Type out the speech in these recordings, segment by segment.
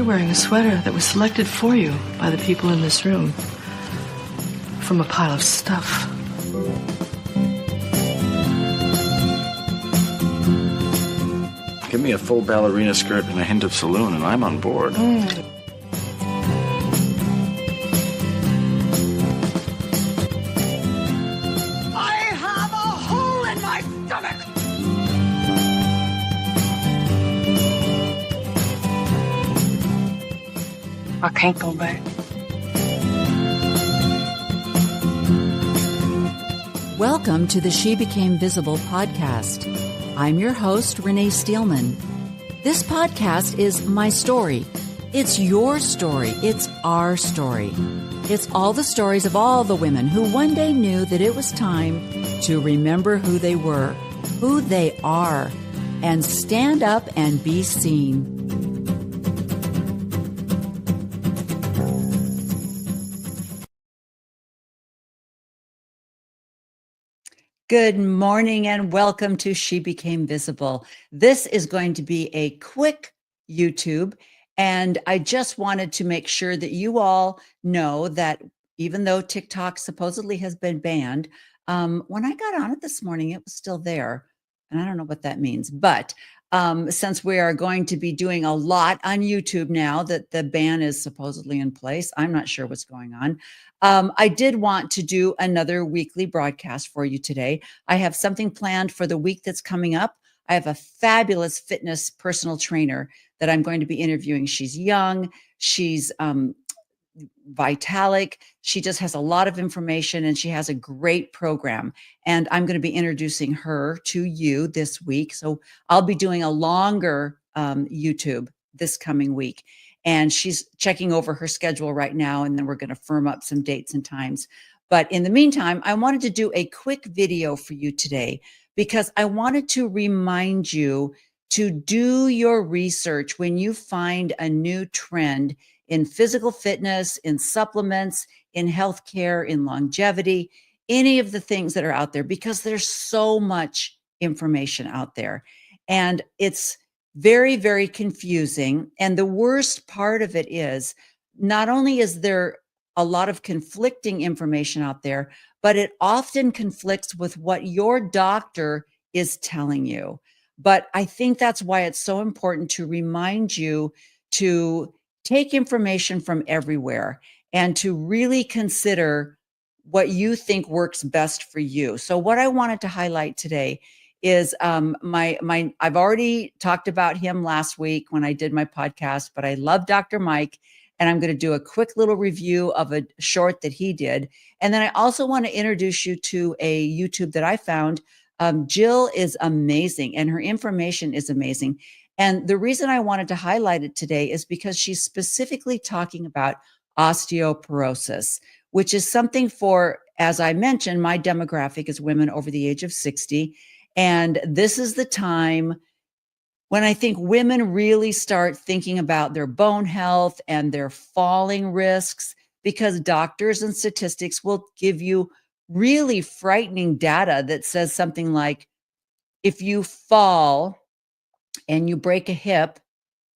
You're wearing a sweater that was selected for you by the people in this room from a pile of stuff. Give me a full ballerina skirt and a hint of saloon, and I'm on board. I have a hole in my stomach! I can't go back. Welcome to the She Became Visible podcast. I'm your host, Renee Steelman. This podcast is my story. It's your story. It's our story. It's all the stories of all the women who one day knew that it was time to remember who they were, who they are, and stand up and be seen. Good morning and welcome to She Became Visible. This is going to be a quick YouTube, and I just wanted to make sure that you all know that even though TikTok supposedly has been banned, when I got on it this morning, it was still there, and I don't know what that means. But since we are going to be doing a lot on YouTube now that the ban is supposedly in place, I'm not sure what's going on. I did want to do another weekly broadcast for you today. I have something planned for the week that's coming up. I have a fabulous fitness personal trainer that I'm going to be interviewing. She's young. She's vitalic. She just has a lot of information and she has a great program. And I'm going to be introducing her to you this week. So I'll be doing a longer YouTube this coming week. And she's checking over her schedule right now. And then we're going to firm up some dates and times. But in the meantime, I wanted to do a quick video for you today because I wanted to remind you to do your research when you find a new trend in physical fitness, in supplements, in healthcare, in longevity, any of the things that are out there, because there's so much information out there. And it's very, very confusing. And the worst part of it is not only is there a lot of conflicting information out there, but it often conflicts with what your doctor is telling you. But I think that's why it's so important to remind you to take information from everywhere and to really consider what you think works best for you. So what I wanted to highlight today is I've already talked about him last week when I did my podcast, but I love Dr. Mike, and I'm going to do a quick little review of a short that he did. And then I also want to introduce you to a YouTube that I found. Jill is amazing and her information is amazing. And the reason I wanted to highlight it today is because she's specifically talking about osteoporosis, which is something for, as I mentioned, my demographic is women over the age of 60. And this is the time when I think women really start thinking about their bone health and their falling risks, because doctors and statistics will give you really frightening data that says something like, if you fall and you break a hip,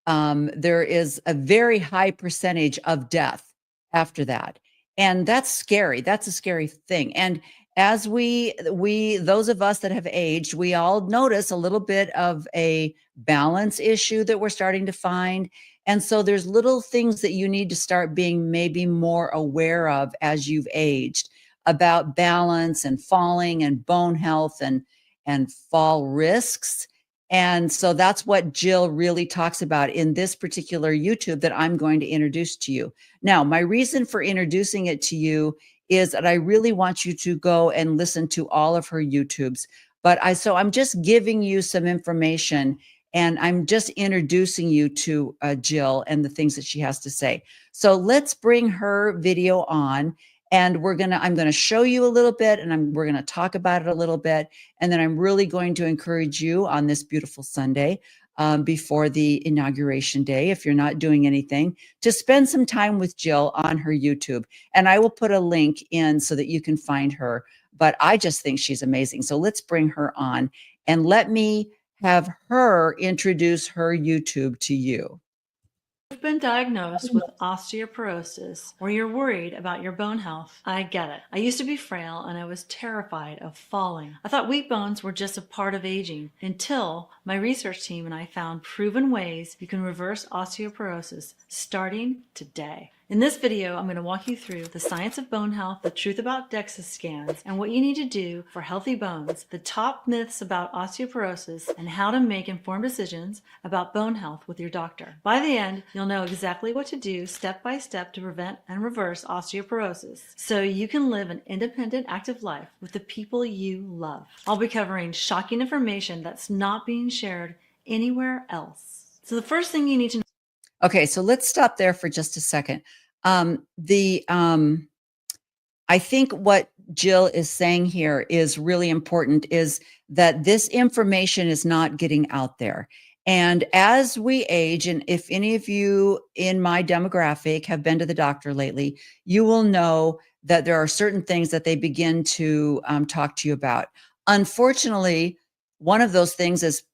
there is a very high percentage of death after that. And that's scary. That's a scary thing. And as we those of us that have aged, we all notice a little bit of a balance issue that we're starting to find. And so there's little things that you need to start being maybe more aware of as you've aged about balance and falling and bone health and fall risks. And so that's what Jill really talks about in this particular YouTube that I'm going to introduce to you. Now, my reason for introducing it to you is that I really want you to go and listen to all of her YouTubes. So I'm just giving you some information and I'm just introducing you to Jill and the things that she has to say. So let's bring her video on. And I'm going to show you a little bit and we're going to talk about it a little bit. And then I'm really going to encourage you on this beautiful Sunday before the inauguration day, if you're not doing anything, to spend some time with Jill on her YouTube. And I will put a link in so that you can find her. But I just think she's amazing. So let's bring her on and let me have her introduce her YouTube to you. You've been diagnosed with osteoporosis or you're worried about your bone health. I get it. I used to be frail and I was terrified of falling. I thought weak bones were just a part of aging until my research team and I found proven ways you can reverse osteoporosis starting today. In this video, I'm going to walk you through the science of bone health, the truth about DEXA scans, and what you need to do for healthy bones, the top myths about osteoporosis, and how to make informed decisions about bone health with your doctor. By the end, you'll know exactly what to do step by step to prevent and reverse osteoporosis so you can live an independent, active life with the people you love. I'll be covering shocking information that's not being shared anywhere else. So the first thing you need to know. Okay, so let's stop there for just a second. I think what Jill is saying here is really important, is that this information is not getting out there. And as we age, and if any of you in my demographic have been to the doctor lately, you will know that there are certain things that they begin to talk to you about. Unfortunately, one of those things is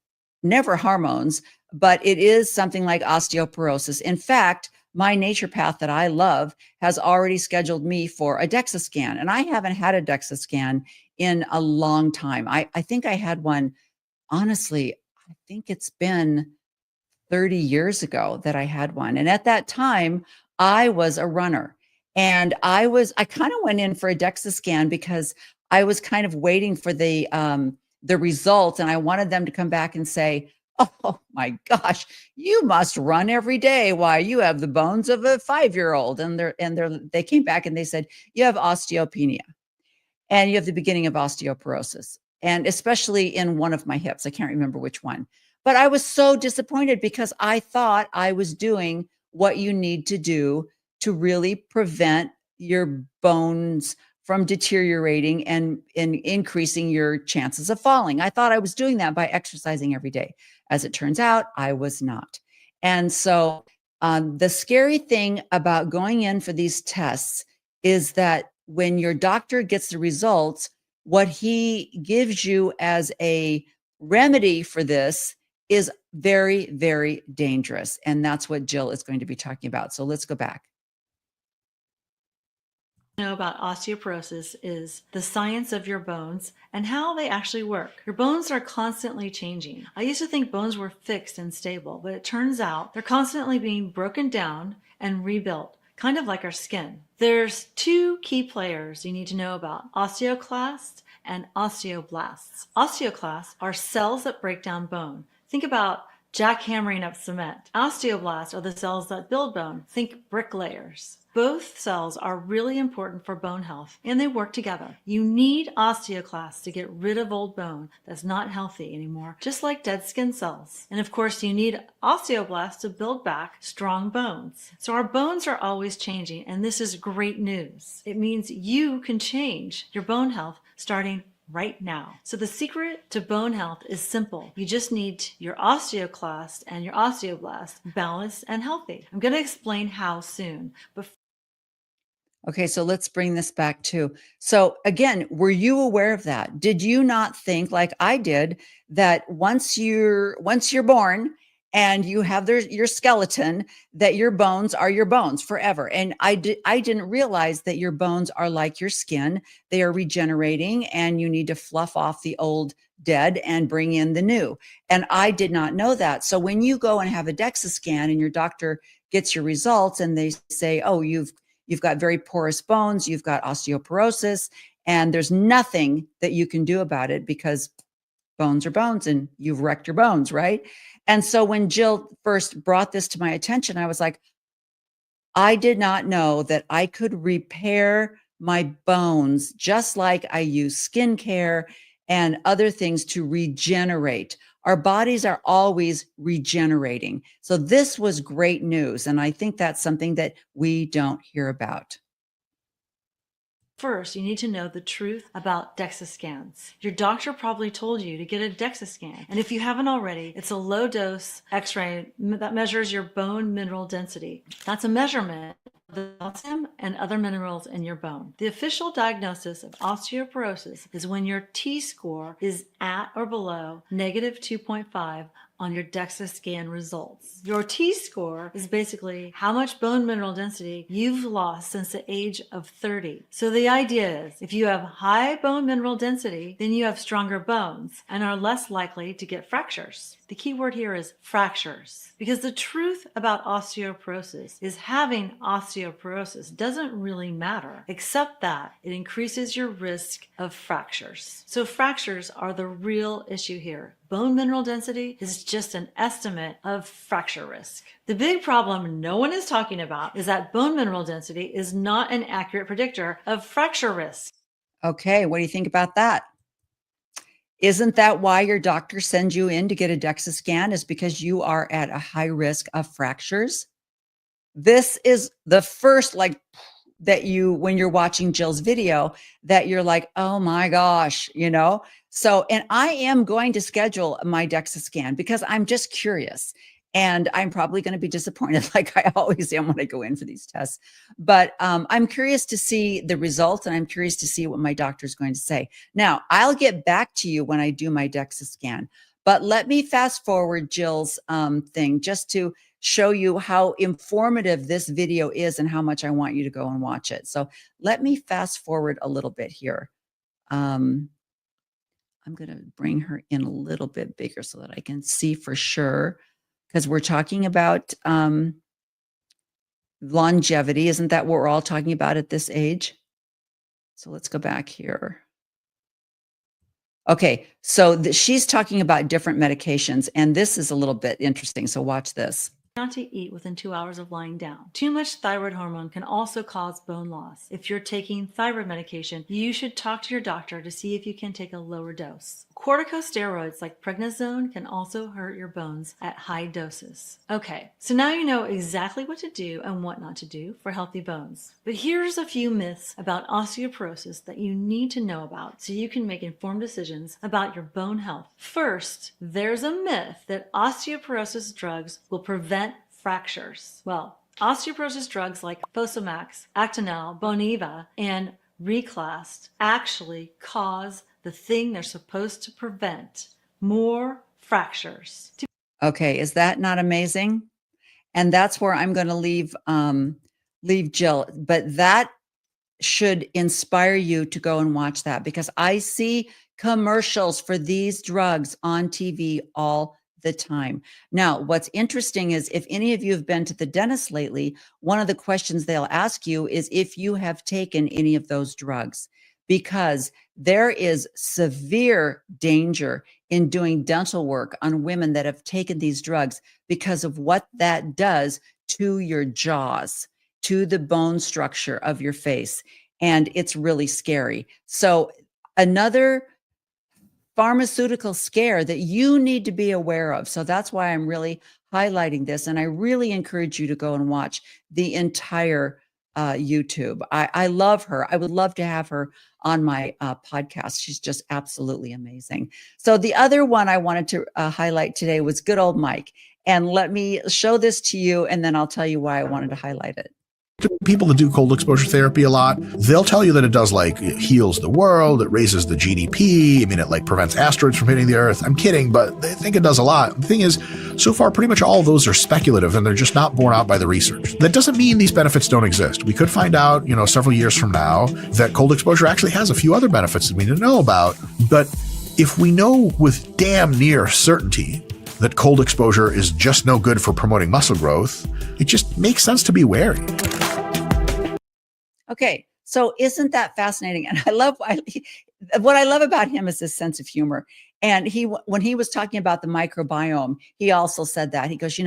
never hormones, but it is something like osteoporosis. In fact, my naturopath that I love has already scheduled me for a DEXA scan, and I haven't had a DEXA scan in a long time. I think I had one, honestly, I think it's been 30 years ago that I had one. And at that time, I was a runner. And I kind of went in for a DEXA scan because I was kind of waiting for the results, and I wanted them to come back and say, "Oh my gosh, you must run every day. Why, you have the bones of a 5-year-old." And they came back and they said, "You have osteopenia and you have the beginning of osteoporosis." And especially in one of my hips, I can't remember which one. But I was so disappointed because I thought I was doing what you need to do to really prevent your bones from deteriorating and increasing your chances of falling. I thought I was doing that by exercising every day. As it turns out, I was not. And so the scary thing about going in for these tests is that when your doctor gets the results, what he gives you as a remedy for this is very, very dangerous. And that's what Jill is going to be talking about. So let's go back. Know about osteoporosis is the science of your bones and how they actually work. Your bones are constantly changing. I used to think bones were fixed and stable, but it turns out they're constantly being broken down and rebuilt, kind of like our skin. There's two key players you need to know about: osteoclasts and osteoblasts. Osteoclasts are cells that break down bone. Think about jackhammering up cement. Osteoblasts are the cells that build bone. Think bricklayers. Both cells are really important for bone health, and they work together. You need osteoclasts to get rid of old bone that's not healthy anymore, just like dead skin cells. And of course, you need osteoblasts to build back strong bones. So our bones are always changing, and this is great news. It means you can change your bone health starting right now. So the secret to bone health is simple. You just need your osteoclast and your osteoblast balanced and healthy. I'm going to explain how soon, but okay, so let's bring this back too. So again, were you aware of that? Did you not think, like I did, that once you're born and you have your skeleton, that your bones are your bones forever? And I didn't realize that your bones are like your skin. They are regenerating, and you need to fluff off the old dead and bring in the new. And I did not know that. So when you go and have a DEXA scan and your doctor gets your results and they say, "Oh, you've got very porous bones, you've got osteoporosis, and there's nothing that you can do about it because bones are bones and you've wrecked your bones," right? And so when Jill first brought this to my attention, I was like, I did not know that I could repair my bones just like I use skincare and other things to regenerate. Our bodies are always regenerating. So this was great news. And I think that's something that we don't hear about. first, you need to know the truth about DEXA scans. Your doctor probably told you to get a DEXA scan. And if you haven't already, it's a low dose X-ray that measures your bone mineral density. That's a measurement of the calcium and other minerals in your bone. The official diagnosis of osteoporosis is when your T-score is at or below -2.5 on your DEXA scan results. Your T-score is basically how much bone mineral density you've lost since the age of 30. So the idea is if you have high bone mineral density, then you have stronger bones and are less likely to get fractures. The key word here is fractures, because the truth about osteoporosis is having osteoporosis doesn't really matter, except that it increases your risk of fractures. So fractures are the real issue here. Bone mineral density is just an estimate of fracture risk. The big problem no one is talking about is that bone mineral density is not an accurate predictor of fracture risk. Okay, what do you think about that? Isn't that why your doctor sends you in to get a DEXA scan, is because you are at a high risk of fractures? This is the first, like, that you, when you're watching Jill's video, that you're like, oh my gosh, you know? So, and I am going to schedule my DEXA scan because I'm just curious. And I'm probably going to be disappointed like I always am when I go in for these tests. But I'm curious to see the results, and I'm curious to see what my doctor is going to say. Now, I'll get back to you when I do my DEXA scan. But let me fast forward Jill's thing just to show you how informative this video is and how much I want you to go and watch it. So let me fast forward a little bit here. I'm going to bring her in a little bit bigger so that I can see for sure, because we're talking about longevity. Isn't that what we're all talking about at this age? So let's go back here. Okay, so she's talking about different medications, and this is a little bit interesting. So watch this. Not to eat within 2 hours of lying down. Too much thyroid hormone can also cause bone loss. If you're taking thyroid medication, you should talk to your doctor to see if you can take a lower dose. Corticosteroids like prednisone can also hurt your bones at high doses. Okay, so now you know exactly what to do and what not to do for healthy bones. But here's a few myths about osteoporosis that you need to know about so you can make informed decisions about your bone health. First, there's a myth that osteoporosis drugs will prevent fractures. Well, osteoporosis drugs like Fosamax, Actonel, Boniva, and Reclast actually cause the thing they're supposed to prevent: more fractures. Okay, is that not amazing? And that's where I'm going to leave Jill. But that should inspire you to go and watch that, because I see commercials for these drugs on TV all the time. Now, what's interesting is if any of you have been to the dentist lately, one of the questions they'll ask you is if you have taken any of those drugs, because there is severe danger in doing dental work on women that have taken these drugs because of what that does to your jaws, to the bone structure of your face. And it's really scary. So another pharmaceutical scare that you need to be aware of. So that's why I'm really highlighting this. And I really encourage you to go and watch the entire YouTube. I love her. I would love to have her on my podcast. She's just absolutely amazing. So the other one I wanted to highlight today was good old Mike. And let me show this to you, and then I'll tell you why I wanted to highlight it. People that do cold exposure therapy a lot, they'll tell you that it does, like, it heals the world, it raises the GDP. I mean, it like prevents asteroids from hitting the earth. I'm kidding, but they think it does a lot. The thing is, so far, pretty much all of those are speculative, and they're just not borne out by the research. That doesn't mean these benefits don't exist. We could find out, several years from now that cold exposure actually has a few other benefits that we didn't know about. But if we know with damn near certainty that cold exposure is just no good for promoting muscle growth, it just makes sense to be wary. Okay, so isn't that fascinating? And what I love about him is his sense of humor. And when he was talking about the microbiome, he also said that. He goes,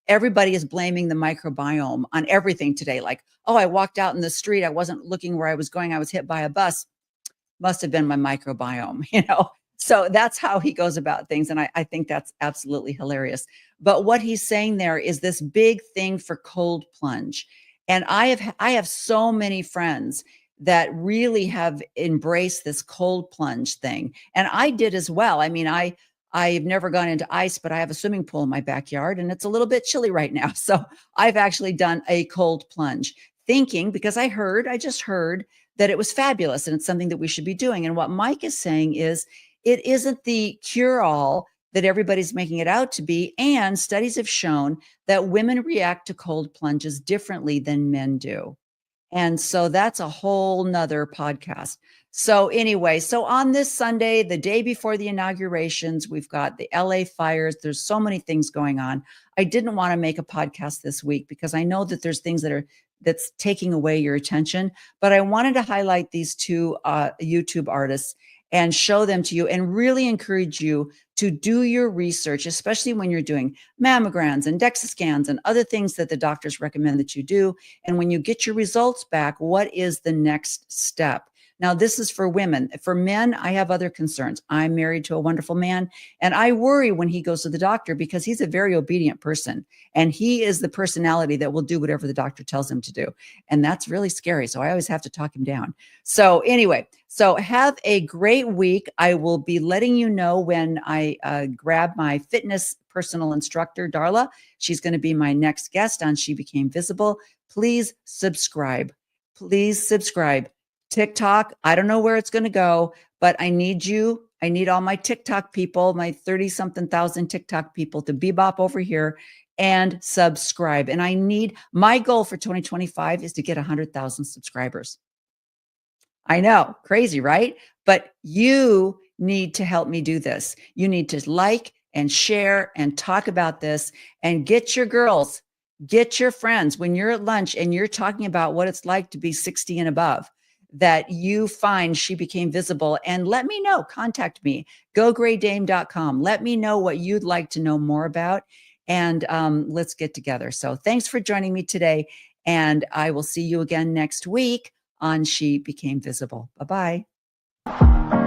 everybody is blaming the microbiome on everything today. Like, oh, I walked out in the street, I wasn't looking where I was going, I was hit by a bus. Must have been my microbiome, So that's how he goes about things. And I think that's absolutely hilarious. But what he's saying there is this big thing for cold plunge. And I have so many friends that really have embraced this cold plunge thing. And I did as well. I mean, I've never gone into ice, but I have a swimming pool in my backyard and it's a little bit chilly right now. So I've actually done a cold plunge, thinking, because I just heard that it was fabulous and it's something that we should be doing. And what Mike is saying is, it isn't the cure-all that everybody's making it out to be. And studies have shown that women react to cold plunges differently than men do. And so that's a whole nother podcast. So anyway, so on this Sunday, the day before the inaugurations, we've got the LA fires. There's so many things going on. I didn't want to make a podcast this week because I know that there's things that's taking away your attention, but I wanted to highlight these two YouTube artists and show them to you and really encourage you to do your research, especially when you're doing mammograms and DEXA scans and other things that the doctors recommend that you do. And when you get your results back, what is the next step? Now, this is for women. For men, I have other concerns. I'm married to a wonderful man, and I worry when he goes to the doctor because he's a very obedient person, and he is the personality that will do whatever the doctor tells him to do. And that's really scary. So I always have to talk him down. So anyway, so have a great week. I will be letting you know when I grab my fitness personal instructor, Darla. She's going to be my next guest on She Became Visible. Please subscribe. Please subscribe. TikTok, I don't know where it's going to go, but I need you. I need all my TikTok people, my 30-something thousand TikTok people to bebop over here and subscribe. And I need, my goal for 2025 is to get 100,000 subscribers. I know, crazy, right? But you need to help me do this. You need to like and share and talk about this and get your girls, get your friends when you're at lunch and you're talking about what it's like to be 60 and above, that you find She Became Visible, and let me know. Contact me, gogreydame.com. Let me know what you'd like to know more about, and let's get together. So thanks for joining me today, and I will see you again next week on She Became Visible. Bye-bye.